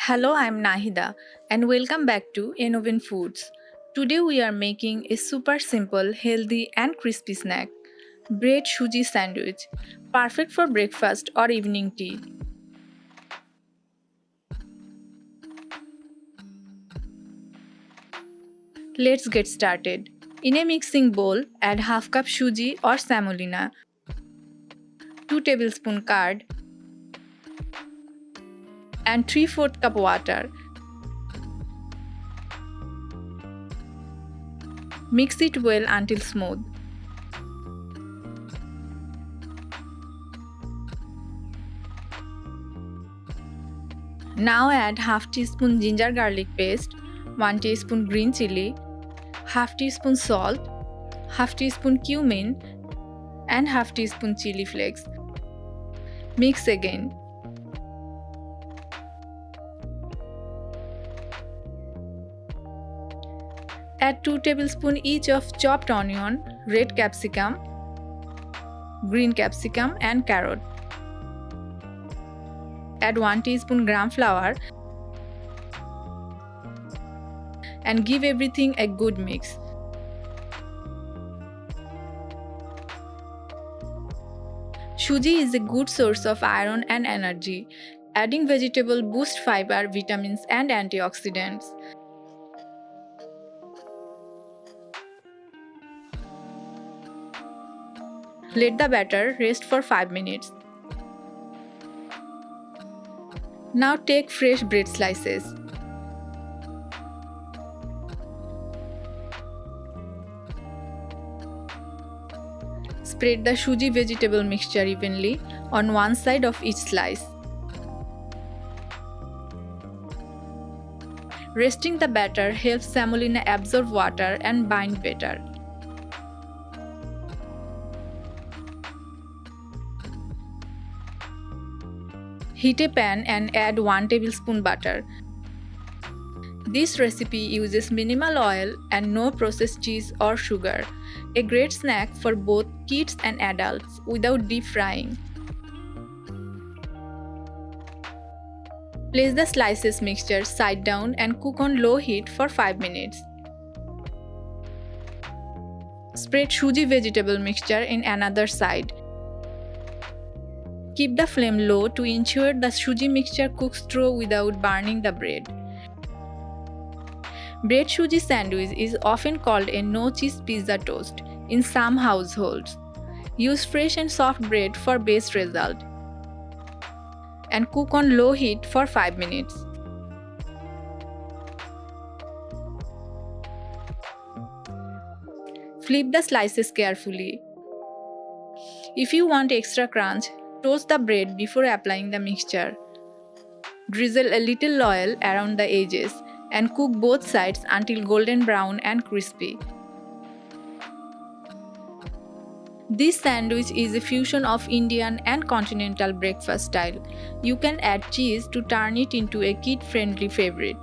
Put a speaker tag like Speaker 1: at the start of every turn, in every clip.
Speaker 1: Hello, I'm Nahida and welcome back to Innovin Foods. Today we are making a super simple, healthy and crispy snack, Bread Suji Sandwich, perfect for breakfast or evening tea. Let's get started. In a mixing bowl, add half cup suji or semolina, 2 tablespoon curd and 3/4 cup water. Mix it well until smooth. Now add half teaspoon ginger garlic paste, 1 teaspoon green chilli, half teaspoon salt, half teaspoon cumin and half teaspoon chili flakes. Mix again. Add 2 tablespoons each of chopped onion, red capsicum, green capsicum and carrot. Add 1 teaspoon gram flour and give everything a good mix. Suji is a good source of iron and energy. Adding vegetable boosts fiber, vitamins and antioxidants. Let the batter rest for 5 minutes. Now take fresh bread slices. Spread the suji vegetable mixture evenly on one side of each slice. Resting the batter helps semolina absorb water and bind better. Heat a pan and add 1 tablespoon butter. This recipe uses minimal oil and no processed cheese or sugar. A great snack for both kids and adults without deep frying. Place the slices mixture side down and cook on low heat for 5 minutes. Spread suji vegetable mixture in another side. Keep the flame low to ensure the suji mixture cooks through without burning the bread. Bread suji sandwich is often called a no-cheese pizza toast in some households. Use fresh and soft bread for best result. And cook on low heat for 5 minutes. Flip the slices carefully. If you want extra crunch, toast the bread before applying the mixture. Drizzle a little oil around the edges and cook both sides until golden brown and crispy. This sandwich is a fusion of Indian and continental breakfast style. You can add cheese to turn it into a kid-friendly favorite.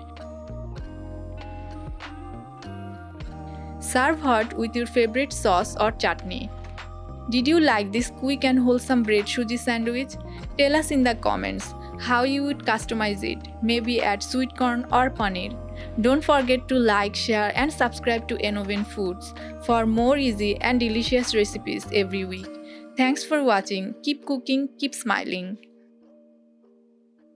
Speaker 1: Serve hot with your favorite sauce or chutney. Did you like this quick and wholesome bread suji sandwich? Tell us in the comments how you would customize it, maybe add sweet corn or paneer. Don't forget to like, share and subscribe to Innovin Foods for more easy and delicious recipes every week. Thanks for watching. Keep cooking, keep smiling.